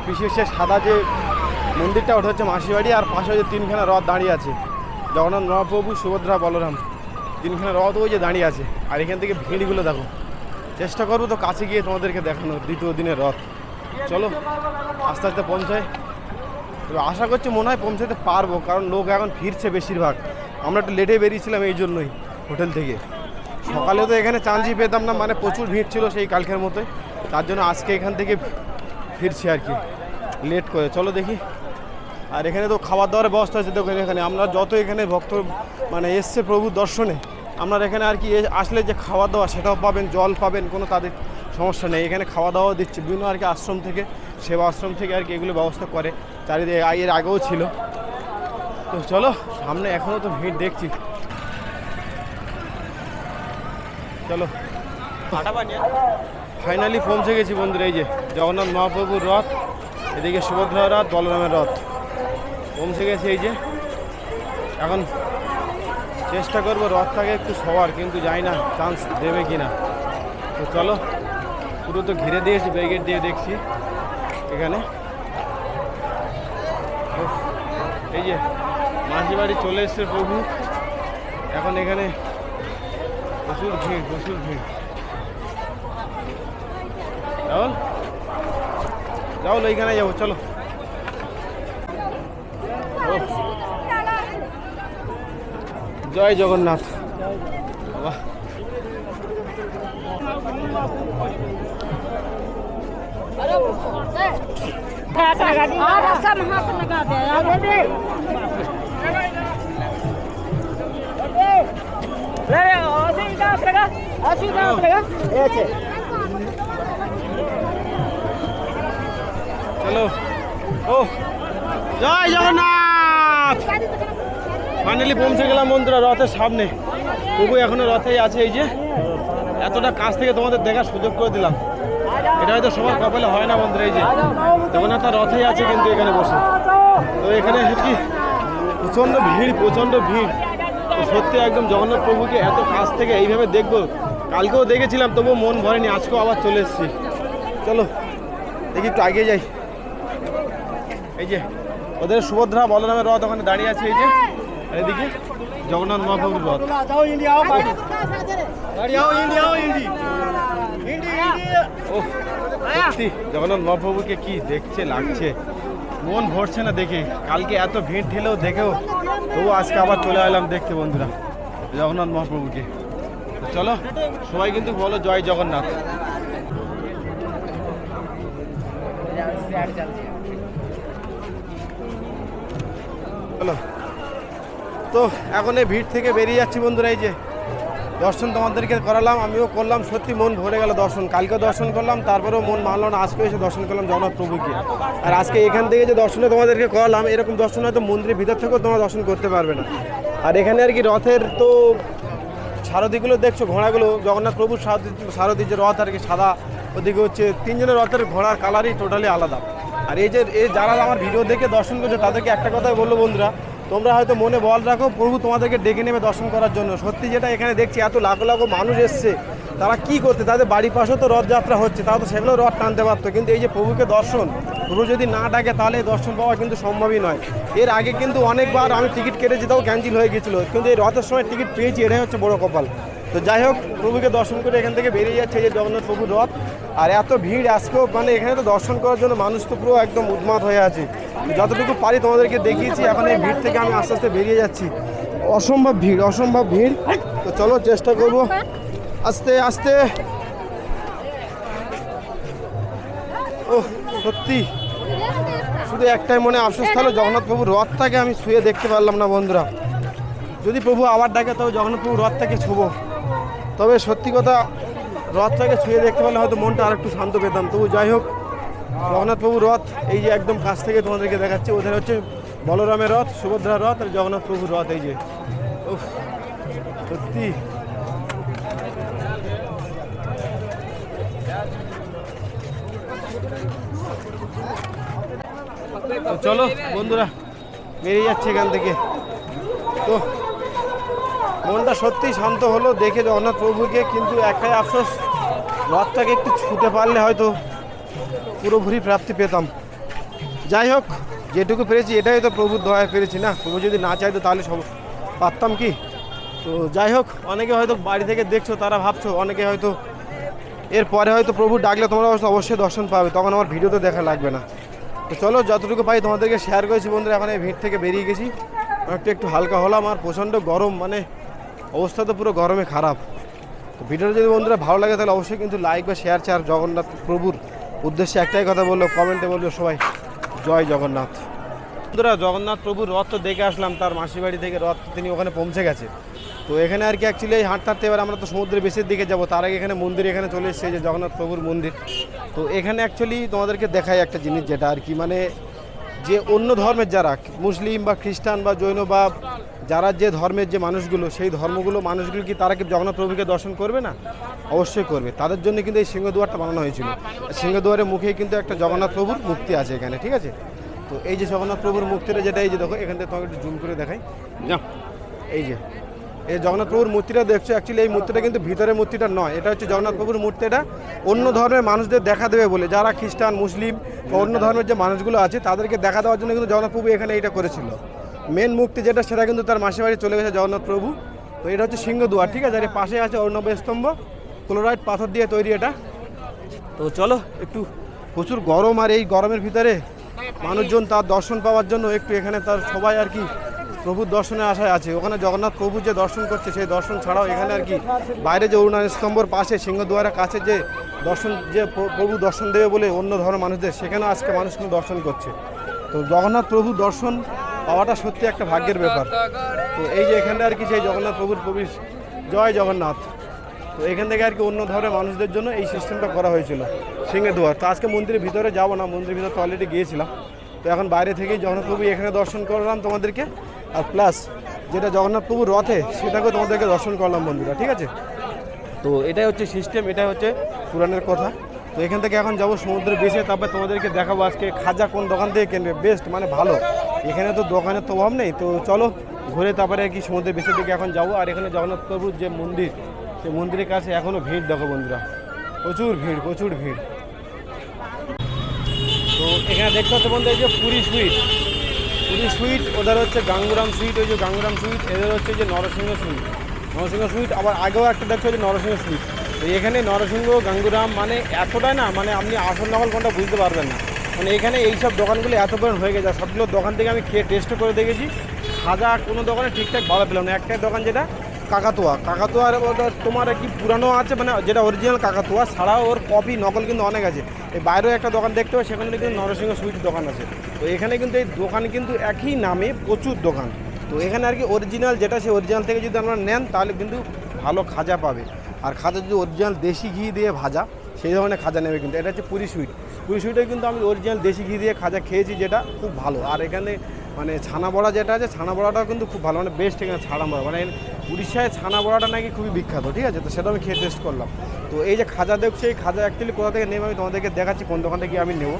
Speaker 1: বিশেষ সাদা যে মন্দিরটা, ওটা হচ্ছে মাসির বাড়ি। আর পাশে যে 3খানা রথ দাঁড়িয়ে আছে, জগন্নাথ মহাপ্রভু, সুভদ্রা, বলরাম, 3খানা রথ ওই যে দাঁড়িয়ে আছে। আর এখান থেকে ভিড়গুলো দেখো, চেষ্টা করবো তো কাছে গিয়ে তোমাদেরকে দেখানো দ্বিতীয় দিনের রথ। চলো আস্তে আস্তে পৌঁছায়, তবে আশা করছি মনে হয় পৌঁছাতে পারবো, কারণ লোক এখন ফিরছে বেশিরভাগ। আমরা একটু লেটে বেরিয়েছিলাম এই জন্যই হোটেল থেকে। সকালে তো এখানে চান্সই পেতাম না, মানে প্রচুর ভিড় ছিল সেই কালকের মতোই, তার জন্য আজকে এখান থেকে ফিরছি আর কি লেট করে। চলো দেখি। আর এখানে তো খাবার দাবারের ব্যবস্থা আছে, দেখুন এখানে আমরা যত এখানে ভক্ত মানে এসছে প্রভুর দর্শনে, আপনারা এখানে আর কি আসলে যে খাওয়া দাওয়া সেটাও পাবেন, জল পাবেন, কোনো তাদের সমস্যা নেই। এখানে খাওয়া দাওয়া দিচ্ছে বিভিন্ন আর কি আশ্রম থেকে, সেবা আশ্রম থেকে আর কি এগুলো ব্যবস্থা করে, চারিদিকে এর আগেও ছিল। তো চলো সামনে এখনও তো ভিড় দেখছি, চলো। ফাইনালি পৌঁছে গেছি বন্ধুরা, এই যে জগন্নাথ মহাপ্রভুর রথ, এদিকে সুভদ্রার রথ, বলরামের রথ পৌঁছে গেছে। এই যে এখন চেষ্টা করবো রথটাকে একটু সবার, কিন্তু যাই না চান্স দেবে কি না। তো চলো, পুরো তো ঘিরে দিয়েছি ব্যারিকেড দিয়ে, দেখছি এখানে। এই যে মাসি বাড়ি চলে এসছে প্রভু, এখন এখানে প্রচুর ভিড়, প্রচুর ভিড়। রাহুল রাহুল ওইখানে যাবো, চলো। জয় জগন্নাথ। বাহ, চলো। ও জয় জগন্নাথ। ফাইনালি পৌঁছে গেলাম বন্ধুরা রথের সামনে। প্রভু এখনো রথেই আছে। এই যে এতটা কাছ থেকে তোমাদের দেখার সুযোগ করে দিলাম, এটা হয়তো সবার কপালে হয় না বন্ধুরা। এই যে জগন্নাথ রথেই আছে কিন্তু এখানে বসে। তো এখানে সত্যি প্রচণ্ড ভিড়, প্রচণ্ড ভিড়। তো সত্যি একদম জগন্নাথ প্রভুকে এত কাছ থেকে এইভাবে দেখবো, কালকেও দেখেছিলাম তবুও মন ভরেনি, আজকেও আবার চলে এসেছি। চলো দেখি একটু আগে যাই। এই যে ওদের সুভদ্রা বলরামের রথ ওখানে দাঁড়িয়ে আছে, এই যে এদিকে জগন্নাথ মহাপ্রভুর রথ। সত্যি জগন্নাথ মহাপ্রভুকে কি দেখছে লাগছে, মন ভরছে না দেখে। কালকে এত ভিড় ঠেলেও দেখেও তবু আজকে আবার চলে এলাম দেখতে বন্ধুরা জগন্নাথ মহাপ্রভুকে। তো চলো সবাই কিন্তু বলো জয় জগন্নাথ। চলো, তো এখন এই ভিড় থেকে বেরিয়ে যাচ্ছি বন্ধুরা। এই যে দর্শন তোমাদেরকে করালাম, আমিও করলাম, সত্যি মন ভরে গেল দর্শন। কালকে দর্শন করলাম, তারপরেও মন মানলো না, আজকে এসে দর্শন করলাম জগন্নাথ প্রভুকে। আর আজকে এখান থেকে যে দর্শনে তোমাদেরকে করালাম, এরকম দর্শন হয়তো মন্দিরের ভিতর থেকেও তোমরা দর্শন করতে পারবে না। আর এখানে আর কি রথের তো সারথিগুলো দেখছো, ঘোড়াগুলো জগন্নাথ প্রভুর সারথি যে রথ আর কি সাদা, ওদিকে হচ্ছে তিনজনের রথের ঘোড়ার কালারই টোটালি আলাদা। আর এই যে যারা আমার ভিডিও দেখে দর্শন করছো তাদেরকে একটা কথাই বলবো বন্ধুরা, তোমরা হয়তো মনে বল রাখো প্রভু তোমাদেরকে ডেকে নেবে দর্শন করার জন্য। সত্যি যেটা এখানে দেখছি এত লাখো লাখো মানুষ এসছে, তারা কি করতে, তাদের বাড়ির পাশেও তো রথযাত্রা হচ্ছে, তারা তো সেগুলো রথ টানতে পারতো। কিন্তু এই যে প্রভুকে দর্শন, প্রভু যদি না ডাকে তাহলে এই দর্শন পাওয়া কিন্তু সম্ভবই নয়। এর আগে কিন্তু অনেকবার আমি টিকিট কেটেছি, তাও ক্যান্সেল হয়ে গেছিলো, কিন্তু এই রথের সময় টিকিট পেয়েছি, এটাই হচ্ছে বড় কপাল। তো যাই হোক, প্রভুকে দর্শন করে এখান থেকে বেরিয়ে যাচ্ছে এই যে জগন্নাথ প্রভুর রথ। আর এত ভিড় আজকেও, মানে এখানে তো দর্শন করার জন্য মানুষ তো পুরো একদম উন্মাদ হয়ে আছে। যতটুকু পারি তোমাদেরকে দেখিয়েছি, এখন এই ভিড় থেকে আমি আস্তে আস্তে বেরিয়ে যাচ্ছি। অসম্ভব ভিড়, অসম্ভব ভিড়। তো চলো চেষ্টা করবো আস্তে আস্তে। ও সত্যি শুধু একটাই মনে আফসোস থাকলো, জগন্নাথ প্রভুর রথটাকে আমি ছুঁয়ে দেখতে পারলাম না বন্ধুরা। যদি প্রভু আবার ডাকে তবে জগন্নাথ প্রভুর রথটাকে ছুবো, তবে সত্যি কথা রথটাকে ছুঁয়ে দেখতে পারলে হয়তো মনটা আর একটু শান্ত পেতাম। তবু যাই হোক, জগন্নাথ প্রভুর রথ এই যে একদম কাছ থেকে তোমাদেরকে দেখাচ্ছে। ওদের হচ্ছে বলরামের রথ, সুভদ্রার রথ আর জগন্নাথ প্রভুর রথ। এই যে উফ সত্যি তো চলো বন্ধুরা বেরিয়ে যাচ্ছে এখান থেকে। তো মনটা সত্যি শান্ত হলো দেখে জগন্নাথ প্রভুকে, কিন্তু একটাই আফসোস, রথটাকে একটু ছুঁতে পারলে হয়তো পুরোপুরি প্রাপ্তি পেতাম। যাই হোক, যেটুকু পেরেছি এটাই তো প্রভুর দয়ায় পেরেছি না। প্রভু যদি না চাইতো তাহলে সব পারতাম কি? তো যাই হোক, অনেকে হয়তো বাড়ি থেকে দেখছো, তারা ভাবছো অনেকে হয়তো এরপরে হয়তো প্রভু ডাকলে তোমরা অবশ্যই দর্শন পাবে, তখন আমার ভিডিওতে দেখা লাগবে না। তো চলো যতটুকু পাই তোমাদেরকে শেয়ার করেছি বন্ধুরা। এখন এই ভিড় থেকে বেরিয়ে গেছি, একটু হালকা হলাম। আর প্রচণ্ড গরম, মানে অবস্থা তো পুরো গরমে খারাপ। তো ভিডিওটা যদি বন্ধুরা ভালো লাগে তাহলে অবশ্যই কিন্তু লাইক বা শেয়ার চার। জগন্নাথ প্রভুর উদ্দেশ্যে একটাই কথা বললো, কমেন্টে বললো সবাই জয় জগন্নাথ। বন্ধুরা জগন্নাথ প্রভুর রথ তো দেখে আসলাম, তার মাসির বাড়ি থেকে রথ তিনি ওখানে পৌঁছে গেছে। তো এখানে আর কি অ্যাকচুয়ালি এই হাঁটতে হাঁটতে এবার আমরা তো সমুদ্রের বেশির দিকে যাব, তার আগে এখানে মন্দির এখানে চলে এসেছে, যে জগন্নাথ প্রভুর মন্দির। তো এখানে অ্যাকচুয়ালি তোমাদেরকে দেখাই একটা জিনিস, যেটা আর কি মানে যে অন্য ধর্মের যারা মুসলিম বা খ্রিস্টান বা জৈন বা যারা যে ধর্মের যে মানুষগুলো, সেই ধর্মগুলো মানুষগুলো কি তারা কি জগন্নাথ প্রভুকে দর্শন করবে না? অবশ্যই করবে। তাদের জন্য কিন্তু এই সিংহদুয়ারটা বানানো হয়েছিল। সিংহদুয়ারের মুখেই কিন্তু একটা জগন্নাথ প্রভুর মূর্তি আছে এখানে, ঠিক আছে? তো এই যে জগন্নাথ প্রভুর মূর্তিটা, যেটা এই যে দেখো এখান থেকে তোমাকে একটু জুম করে দেখাই না, এই যে এই জগন্নাথ প্রভুর মূর্তিটা দেখছো, অ্যাকচুয়ালি এই মূর্তিটা কিন্তু ভিতরের মূর্তিটা নয়, এটা হচ্ছে জগন্নাথ প্রভুর মূর্তিটা অন্য ধর্মের মানুষদের দেখা দেবে বলে, যারা খ্রিস্টান মুসলিম বা অন্য ধর্মের যে মানুষগুলো আছে তাদেরকে দেখা দেওয়ার জন্য কিন্তু জগন্নাথ প্রভু এখানে এইটা করেছিল। মেন মূর্তি যেটা, সেটা কিন্তু তার মাসির বাড়ি চলে গেছে জগন্নাথ প্রভু। তো এটা হচ্ছে সিংহদুয়ার, ঠিক আছে? আর এর পাশে আছে অর্ণব স্তম্ভ, ক্লোরাইড পাথর দিয়ে তৈরি এটা। তো চলো, একটু প্রচুর গরম, আর এই গরমের ভিতরে মানুষজন তার দর্শন পাওয়ার জন্য একটু এখানে তার সবাই আর কি প্রভুর দর্শনে আশায় আছে। ওখানে জগন্নাথ প্রভু যে দর্শন করছে, সেই দর্শন ছাড়াও এখানে আর কি বাইরে যে অরুণাচল স্তম্ভর পাশে সিংহদুয়ারের কাছে যে দর্শন, যে প্রভু দর্শন দেবে বলে অন্য ধর্মের মানুষদের, সেখানেও আজকে মানুষ কিন্তু দর্শন করছে। তো জগন্নাথ প্রভু দর্শন পাওয়াটা সত্যি একটা ভাগ্যের ব্যাপার। তো এই যে এখানটা আর কি সেই জগন্নাথ প্রভুর প্রবেশ, জয় জগন্নাথ। তো এখান থেকে আর কি অন্য ধর্মের মানুষদের জন্য এই সিস্টেমটা করা হয়েছিল সিংহদুয়ার। তো আজকে মন্দিরের ভিতরে যাবো না, মন্দিরের ভিতরে তো অলরেডি গিয়েছিলাম। তো এখন বাইরে থেকেই জগন্নাথ প্রভু এখানে দর্শন করলাম তোমাদেরকে, আর প্লাস যেটা জগন্নাথ প্রভুর রথে সেটাকেও তোমাদেরকে দর্শন করলাম বন্ধুরা, ঠিক আছে? তো এটাই হচ্ছে সিস্টেম, এটাই হচ্ছে পুরাণের কথা। তো এখান থেকে এখন যাবো সমুদ্রের বেশে, তারপরে তোমাদেরকে দেখাবো আজকে খাজা কোন দোকান থেকে কিনবে বেস্ট, মানে ভালো। এখানে তো দোকানের তো অভাব নেই। তো চলো ঘুরে তারপরে আর কি সমুদ্রের বেশির দিকে এখন যাবো। আর এখানে জগন্নাথ প্রভুর যে মন্দির, সেই মন্দিরের কাছে এখনও ভিড় দেখো বন্ধুরা, প্রচুর ভিড়, প্রচুর ভিড়। তো এখানে দেখতে হচ্ছে বন্ধু এই যে পুরী সুইট, পুরী সুইট, ওদের হচ্ছে গাঙ্গুরাম সুইট, ওই যে গাঙ্গুরাম সুইট, এদের হচ্ছে যে নরসিংহ সুইট, নরসিংহ সুইট। আবার আগেও একটা দেখতে হচ্ছে নরসিংহ সুইট। তো এখানে নরসিংহ গাঙ্গুরাম মানে এতটাই না, মানে আপনি আসল নকল কোনটা বুঝতে পারবেন না। মানে এখানে এইসব দোকানগুলো এত পরিমাণ হয়ে গেছে, সবগুলো দোকান থেকে আমি খেয়ে টেস্ট করে দেখেছি, খাজা কোনো দোকানে ঠিকঠাক ভালো পেলাম না। একটাই দোকান যেটা কাকাতুয়া, কাকাতুয়ার ওটা তোমার কি পুরানো আছে, মানে যেটা অরিজিনাল কাকাতুয়া ছাড়াও ওর কপি নকল কিন্তু অনেক আছে। এই বাইরেও একটা দোকান দেখতে হবে, সেখানে কিন্তু নরসিংহ সুইট দোকান আছে। তো এখানে কিন্তু এই দোকান কিন্তু একই নামে প্রচুর দোকান। তো এখানে আর কি অরিজিনাল যেটা, সেই অরিজিনাল থেকে যদি আপনারা নেন তাহলে কিন্তু ভালো খাজা পাবে। আর খাজা যদি অরিজিনাল দেশি ঘি দিয়ে ভাজা, সেই ধরনের খাজা নেবে কিন্তু। এটা হচ্ছে পুরী সুইট, পুরী সুইটে কিন্তু আমি অরিজিনাল দেশি ঘি দিয়ে খাজা খেয়েছি, যেটা খুব ভালো। আর এখানে মানে ছানা বড়া যেটা আছে, ছানা বড়াটাও কিন্তু খুব ভালো, মানে বেস্ট এখানে ছানা বড়া, মানে উড়িষ্যায় ছানা বড়াটা নাকি খুবই বিখ্যাত, ঠিক আছে? তো সেটা আমি খেয়ে টেস্ট করলাম। তো এই যে খাজা দেখছি, এই খাজা অ্যাকচুয়ালি কোথা থেকে নেব আমি তোমাদেরকে দেখাচ্ছি, কোন দোকান থেকে আমি নেবো।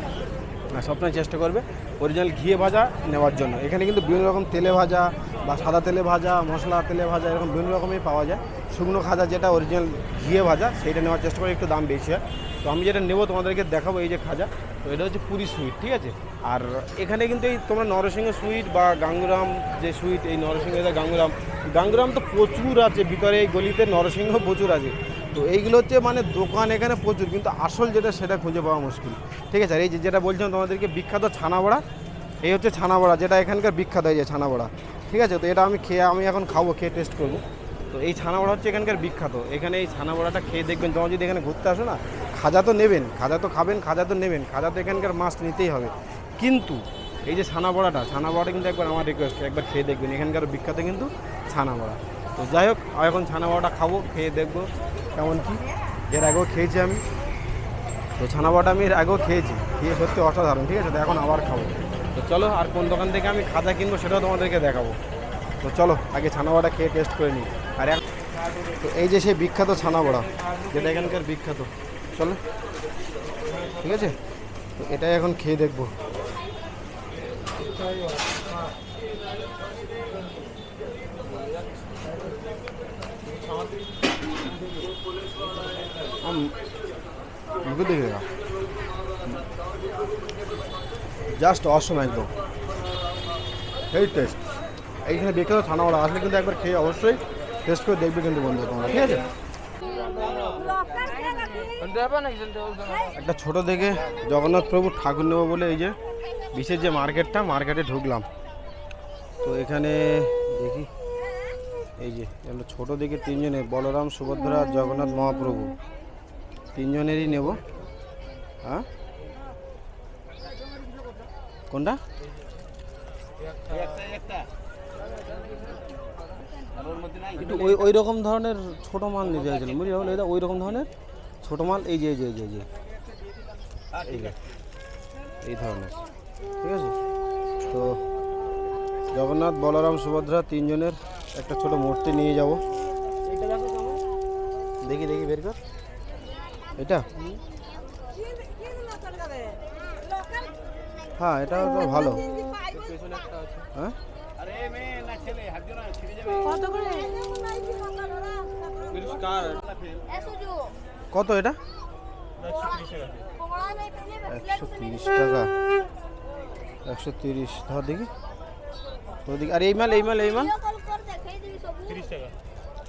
Speaker 1: আর সবসময় চেষ্টা করবে অরিজিনাল ঘিয়ে ভাজা নেওয়ার জন্য। এখানে কিন্তু বিভিন্ন রকম তেলে ভাজা বা সাদা তেলে ভাজা, মশলা তেলে ভাজা, এরকম বিভিন্ন রকমই পাওয়া যায়। শুকনো খাজা যেটা অরিজিনাল ঘিয়ে ভাজা, সেইটা নেওয়ার চেষ্টা করি, একটু দাম বেশি হয়। তো আমি যেটা নেবো তোমাদেরকে দেখাবো, এই যে খাজা। তো এটা হচ্ছে পুরী সুইট, ঠিক আছে? আর এখানে কিন্তু এই তোমরা নরসিংহ সুইট বা গাঙ্গুরাম যে সুইট, এই নরসিংহ গাঙ্গুরাম, গাঙ্গুরাম তো প্রচুর আছে ভিতরে, এই গলিতে নরসিংহ প্রচুর আছে। তো এইগুলো হচ্ছে মানে দোকান এখানে প্রচুর, কিন্তু আসল যেটা সেটা খুঁজে পাওয়া মুশকিল, ঠিক আছে? আর এই যে যেটা বলছিলাম তোমাদেরকে বিখ্যাত ছানা বড়া, এই হচ্ছে ছানা বড়া, যেটা এখানকার বিখ্যাত, এই যে ছানা বড়া, ঠিক আছে? তো এটা আমি এখন খাবো, খেয়ে টেস্ট করবো। তো এই ছানা বড়া হচ্ছে এখানকার বিখ্যাত। এখানে এই ছানা বড়াটা খেয়ে দেখবেন, তোমরা যদি এখানে ঘুরতে আসো না, খাজা তো নেবেন, খাজা তো খাবেন, খাজা তো নেবেন, খাজা তো এখানকার মাস্ট নিতেই হবে। কিন্তু এই যে ছানা বড়াটা কিন্তু একবার আমার রিকোয়েস্ট, একবার খেয়ে দেখবেন, এখানকার বিখ্যাত কিন্তু ছানা বড়া। তো যাই হোক, এখন ছানা বড়াটা খাবো, খেয়ে দেখবো কেমন কি। এর আগেও খেয়েছি আমি, তো ছানা বড়াটা আমি এর আগেও খেয়েছি, খেয়ে সত্যি অসাধারণ, ঠিক আছে? তো এখন আবার খাবো। তো চলো, আর কোন দোকান থেকে আমি খাজা কিনবো সেটাও তোমাদেরকে দেখাবো। তো চলো আগে ছানা বড়া খেয়ে টেস্ট করে নিই। আর তো এই যে সেই বিখ্যাত ছানা বড়া, যেটা এখানকার বিখ্যাত, চলো, ঠিক আছে? তো এটাই এখন খেয়ে দেখবো। মুখে দেখে দেখা জাস্ট অসম একদম, এই টেস্ট। এইখানে বিখ্যাত ছানা বড়া আসলে কিন্তু একবার খেয়ে অবশ্যই টেস্ট করে দেখবে কিন্তু বন্ধু তোমরা, ঠিক আছে? একটা ছোট দেখে জগন্নাথ প্রভু ঠাকুর নেবো বলে এই যে বিশেষ যে মার্কেটে ঢুকলাম। তো এখানে দেখি, এই যে আমরা ছোট দেখে তিনজনের, বলরাম, সুভদ্রা, জগন্নাথ মহাপ্রভু, তিনজনেরই নেব। হ্যাঁ, কোনটা?
Speaker 3: একটু ওই রকম ধরনের ছোট মাল নিতে চাইছিলাম, বুঝলি রাহুল? এটা ওই রকম ধরনের ছোট মাল, এই যে এই ধরনের, ঠিক আছে? তো জগন্নাথ, বলরাম, সুভদ্রা তিনজনের একটা ছোট মূর্তি নিয়ে যাব। দেখি বের কর এটা। হ্যাঁ, এটা তো ভালো। হ্যাঁ, কত এটা? 130 টাকা। 130 ধর দেখি তো দেখি। আর এই মাল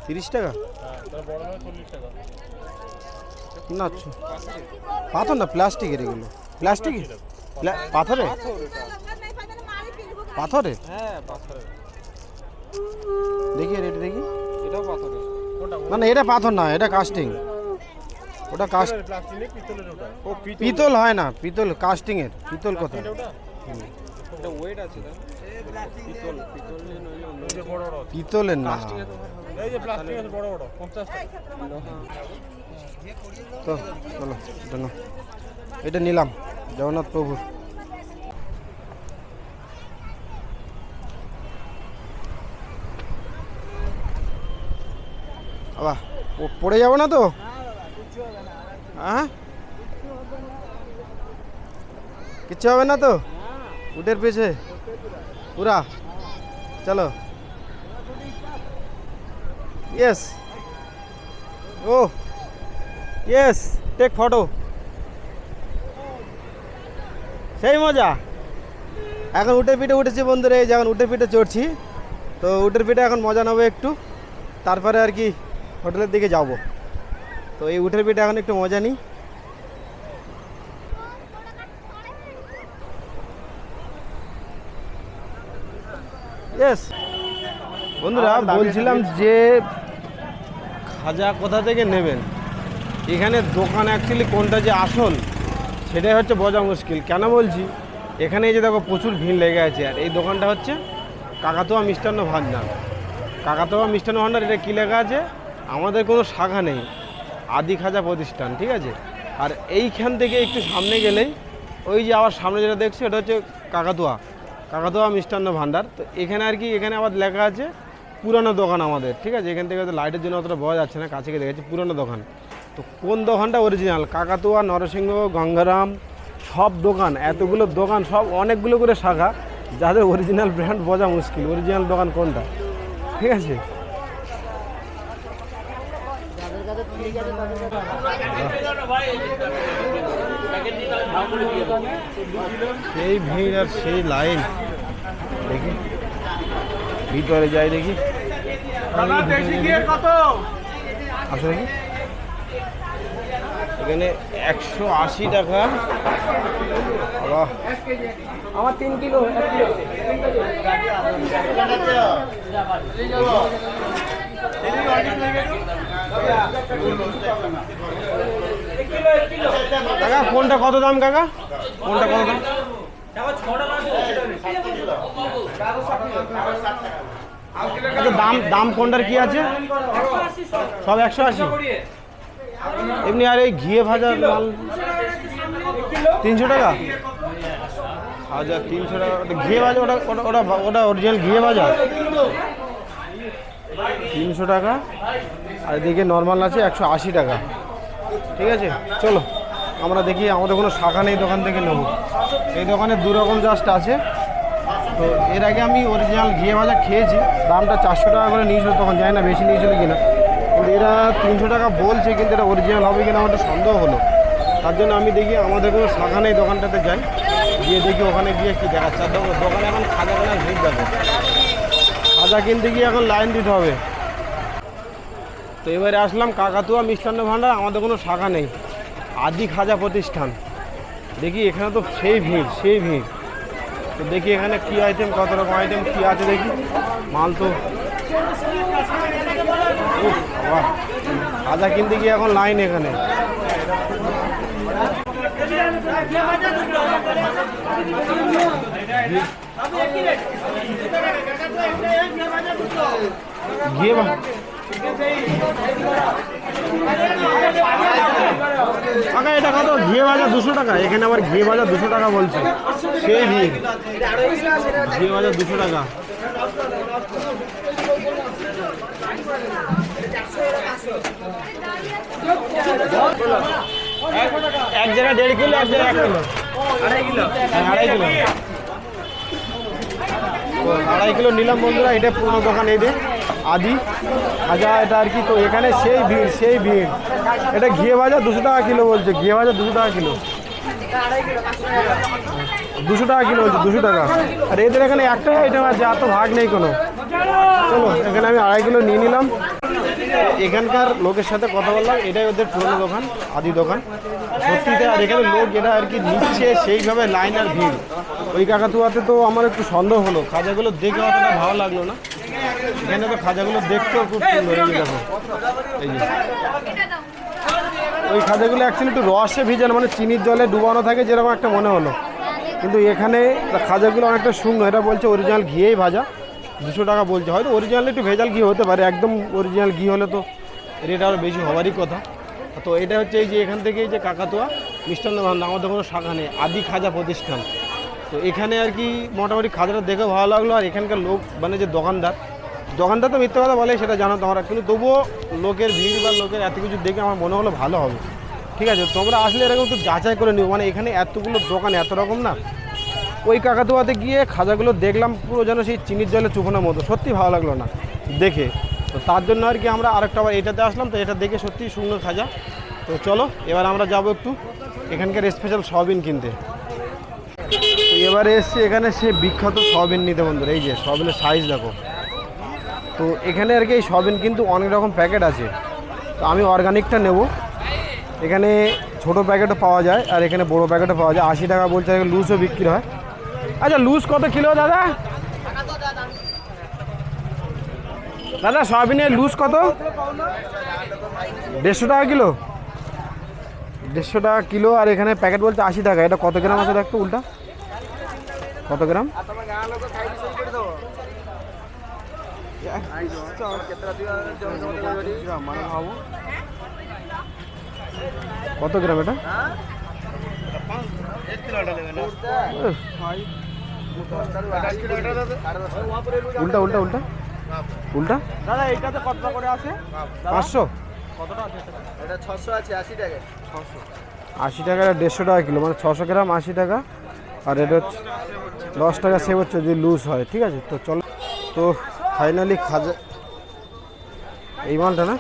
Speaker 3: 30 টাকা না? পাথর না, প্লাস্টিকের এগুলো। প্লাস্টিক পাথরে? পাথরে?
Speaker 2: হ্যাঁ পাথরে।
Speaker 3: দেখি রেট দেখি।
Speaker 2: এটাও পাথরে।
Speaker 3: না এটা পাথর না, এটা কাস্টিং। ওটা
Speaker 2: প্লাস্টিকের পিতলের ওটা। ও
Speaker 3: পিতল হয় না, পিতল কাস্টিং এর। পিতল কথা
Speaker 2: ওটা। এটা ওয়েট আছে না? পিতল নইলে অন্য যে বড় বড়।
Speaker 3: পিতলের না।
Speaker 2: এই যে প্লাস্টিক আছে বড় বড় 50 টাকা।
Speaker 3: তো চলো এটা নাও। এটা নিলাম জগন্নাথ প্রভুর। আবার পড়ে যাবো না তো? হ্যাঁ, কিচ্ছু হবে না তো? উটের পিছে পুরা চলো। ইয়েস, ও ইয়েস, টেক ফটো। সেই মজা। এখন উটের পিঠে উঠেছি বন্ধুরা, এই যখন উটের পিঠে চড়ছি, তো উটের পিঠে এখন মজা নেবো একটু, তারপরে আর কি হোটেলের দিকে যাব। তো এই উটের পিঠে এখন একটু মজা নিই। ইয়েস বন্ধুরা, বলছিলাম যে খাজা কোথা থেকে নেবেন, এখানে দোকান অ্যাকচুয়ালি কোনটা যে আসল সেটাই হচ্ছে বোঝা মুশকিল। কেন বলছি, এখানে এই যে দেখো প্রচুর ভিড় লেগে আছে। আর এই দোকানটা হচ্ছে কাকাতুয়া মিষ্টান্ন ভান্ডার। কাকাতুয়া মিষ্টান্ন ভান্ডার, এটা কী লেখা আছে? আমাদের কোনো শাখা নেই, আদি খাজা প্রতিষ্ঠান, ঠিক আছে? আর এইখান থেকে একটু সামনে গেলেই ওই যে আবার সামনে যেটা দেখছি এটা হচ্ছে কাকাতুয়া মিষ্টান্ন ভান্ডার। তো এখানে আর কি, এখানে আবার লেখা আছে পুরানো দোকান আমাদের, ঠিক আছে? এখান থেকে হয়তো লাইটের জন্য অতটা বোঝা যাচ্ছে না, কাছে গিয়ে দেখেছি পুরানো দোকান। তো কোন দোকানটা অরিজিনাল? কাকাতুয়া, নরসিংহ, গঙ্গারাম, সব দোকান, এতগুলো দোকান, সব অনেকগুলো করে শাখা, যাদের অরিজিনাল ব্র্যান্ড বোঝা মুশকিল অরিজিনাল দোকান কোনটা, ঠিক আছে? সেই ভিড় আর সেই লাইন, দেখি ভিতরে যাই দেখি। আসলে কি এখানে 180 টাকা।
Speaker 2: আমার 3 কিলো 1 কিলো।
Speaker 3: কাকা কোনটা কত দাম? কাকা কোনটা কত দাম? আচ্ছা, দাম কোনটার কি আছে? সব 180 এমনি। আর এই ঘিয়ে ভাজা মাল 300 টাকা। আচ্ছা 300 টাকা ঘিয়ে ভাজা, ওটা অরিজিনাল ঘিয়ে ভাজা 300 টাকা। আর এদিকে নর্মাল আছে 180 টাকা, ঠিক আছে? চলো আমরা দেখি, আমাদের কোনো শাখা নেই দোকান থেকে নেব। এই দোকানে 2 রকম জাস্ট আছে। তো এর আগে আমি অরিজিনাল ঘিয়ে ভাজা খেয়েছি, দামটা 400 টাকা করে নিয়েছিল তখন, জানি না বেশি নিয়েছিল কিনা। কিন্তু এরা 300 টাকা বলছে, কিন্তু এটা অরিজিনাল হবে কিনা আমার একটা সন্দেহ হলো। তার জন্য আমি দেখি আমাদের কোনো শাখা নেই দোকানটাতে যাই, গিয়ে দেখি ওখানে গিয়ে কী দেখাচ্ছে। আর দোকানে এখন খাজা কেনার ভিড় যাবে, খাজা কিনতে গিয়ে এখন লাইন দিতে হবে। তো এবারে আসলাম কাকাতুয়া মিষ্টান্ন ভান্ডার, আমাদের কোনো শাখা নেই, আদি খাজা প্রতিষ্ঠান। দেখি এখানে তো সেই ভিড়। তো দেখি এখানে কী আইটেম, কত রকম আইটেম কী আছে দেখি। মাল তো খাজা কিনতে গিয়ে এখন লাইন এখানে। ঘিয়ে কাকা এটা কত? ঘিয়ে ভাজা 200 টাকা। এখানে আবার ঘিয়ে ভাজা 200 টাকা বলছে, সেই ভিড়। ঘিয়ে ভাজা 200 টাকা। এক জায়গায় 1.5 কিলো, এক জায়গায় 1 কিলো, 2.5 কিলো, 2.5 কিলো। 2.5 কিলো নিলাম বন্ধুরা। এটা পুরনো দোকান, এই যে আদি খাজা এটা আর কি। তো এখানে সেই ভিড়, সেই ভিড়। এটা ঘিয়ে ভাজা 200 টাকা কিলো বলছে, ঘিয়ে ভাজা 200 টাকা কিলো, 200 টাকা কিলো বলছে, 200 টাকা। আর এদের এখানে একটাই আইটেম আছে, আর তো ভাগ নেই কোনো। চলো এখানে আমি 2.5 কিলো নিয়ে নিলাম। এখানকার লোকের সাথে কথা বললাম, এটাই ওদের পুরনো দোকান, আদি দোকান সত্যিতে। আর এখানে লোক যেটা আর কি নিচ্ছে সেইভাবে লাইন আর ভিড়। ওই কাকাতুয়াতে তো আমার একটু সন্দেহ হলো, খাজাগুলো দেখে অতটা ভালো লাগলো না। এখানে তো খাজাগুলো দেখতেও খুব সুন্দর। এই যে দেখো, এই যে ওই খাজাগুলো অ্যাকচুয়ালি একটু রসে ভিজানো, মানে চিনির জলে ডুবানো থাকে যেরকম একটা মনে হলো। কিন্তু এখানে খাজাগুলো অনেকটা শুকনো। এটা বলছে অরিজিনাল ঘিয়েই ভাজা, 200 টাকা বলছে। হয়তো অরিজিনাল একটু ভেজাল ঘি হতে পারে, একদম অরিজিনাল ঘি হলে তো রেট আরও বেশি হওয়ারই কথা। তো এটা হচ্ছে এই যে এখান থেকে এই যে কাকাতুয়া মিষ্টান্ন ভান্ডার, আমাদের কোনো শাখা নেই, আদি খাজা প্রতিষ্ঠান। তো এখানে আর কি মোটামুটি খাজাটা দেখে ভালো লাগলো। আর এখানকার লোক মানে যে দোকানদার তো মিথ্যে কথা বলে সেটা জানো তোমরা, কিন্তু তবুও লোকের ভিড় বা লোকের এত কিছু দেখে আমার মনে হলো ভালো হবে। ঠিক আছে, তোমরা আসলে এরকম একটু যাচাই করে নিও। মানে এখানে এতগুলো দোকান, এত রকম না। ওই কাকাতুয়াতে গিয়ে খাজাগুলো দেখলাম পুরো যেন সেই চিনির জলে চুপানোর মতো, সত্যি ভালো লাগলো না দেখে। তো তার জন্য আর কি আমরা আরেকটা আবার এটাতে আসলাম। তো এটা দেখে সত্যি সুন্দর খাজা। তো চলো এবার আমরা যাবো একটু এখানকার স্পেশাল সয়াবিন কিনতে। তো এবারে এসছি এখানে সে বিখ্যাত সয়াবিন নিতে বন্ধুরা। এই যে সয়াবিনের সাইজ দেখো। তো এখানে আর কি এই সয়াবিন কিন্তু অনেক রকম প্যাকেট আছে। তো আমি অর্গানিকটা নেব। এখানে ছোট প্যাকেটও পাওয়া যায় আর এখানে বড় প্যাকেটও পাওয়া যায়। 80 টাকা বলছে, লুজও বিক্রি হয়। আচ্ছা লুজ কত কিলো দাদা? দাদা সয়াবিনের লুজ কত? 150 টাকা কিলো, 150 টাকা কিলো। আর এখানে প্যাকেট বলছে 80 টাকা। এটা কত গ্রাম আছে দেখতো উল্টা, কত গ্রাম? কত গ্রাম এটা? উল্টা উল্টা উল্টা উল্টা দাদা এইটাতে কত করে আছে? 500। কতটা আছে এটা? 600 আছে। 80 টাকা। 80 টাকা 150 টাকা কিলো, মানে 600 গ্রাম 80 টাকা। আর এটা হচ্ছে 10 টাকা সেভ হচ্ছে যদি লুজ হয়। ঠিক আছে, তো চলো। তো ফাইনালি খাজা এই মালটা না,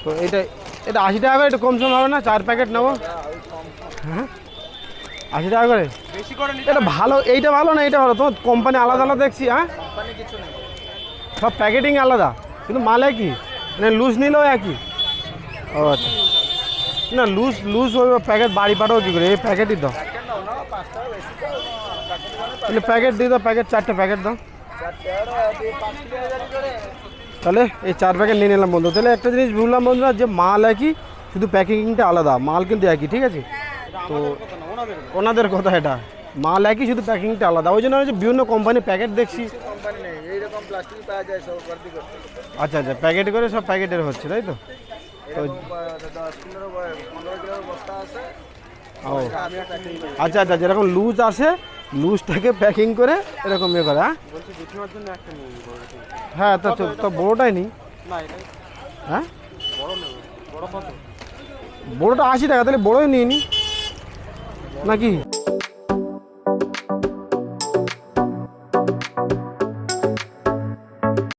Speaker 3: তো এটা 80 টাকা করে। একটু কম সম হবে না? 4 প্যাকেট নেবো। হ্যাঁ 80 টাকা করে বেশি করে। এটা ভালো, এইটা ভালো না এইটা ভালো? তোমার কোম্পানি আলাদা আলাদা দেখছি। হ্যাঁ সব প্যাকেটিং আলাদা, কিন্তু মাল একই, মানে লুজ নিলেও একই। ও আচ্ছা, না লুজ ওই প্যাকেট বাড়ি পাঠাও কী করে? এই প্যাকেটই দাও, তাহলে প্যাকেট দিয়ে দাও। প্যাকেট 4টে প্যাকেট দাও। তাহলে এই 4 প্যাকেট নিয়ে নিলাম বন্ধু। তাহলে একটা জিনিস বুঝলাম বন্ধুরা, যে মাল একই, শুধু প্যাকেজিংটা আলাদা, মাল কিন্তু একই। ঠিক আছে, তো ওনাদের কথা, এটা মাল একই, শুধু প্যাকিংটা আলাদা। ওই জন্য যে বিভিন্ন কোম্পানি প্যাকেট দেখছি। আচ্ছা আচ্ছা, প্যাকেট করে সব প্যাকেটের হচ্ছে, তাই তো? তো আচ্ছা আচ্ছা, যেরকম লুজ আসে লুজটাকে প্যাকিং করে এরকম ইয়ে করে। হ্যাঁ তো বড়োটাই নিই। হ্যাঁ বড়োটা 80 টাকা, তাহলে বড়োই নিই নি নাকি?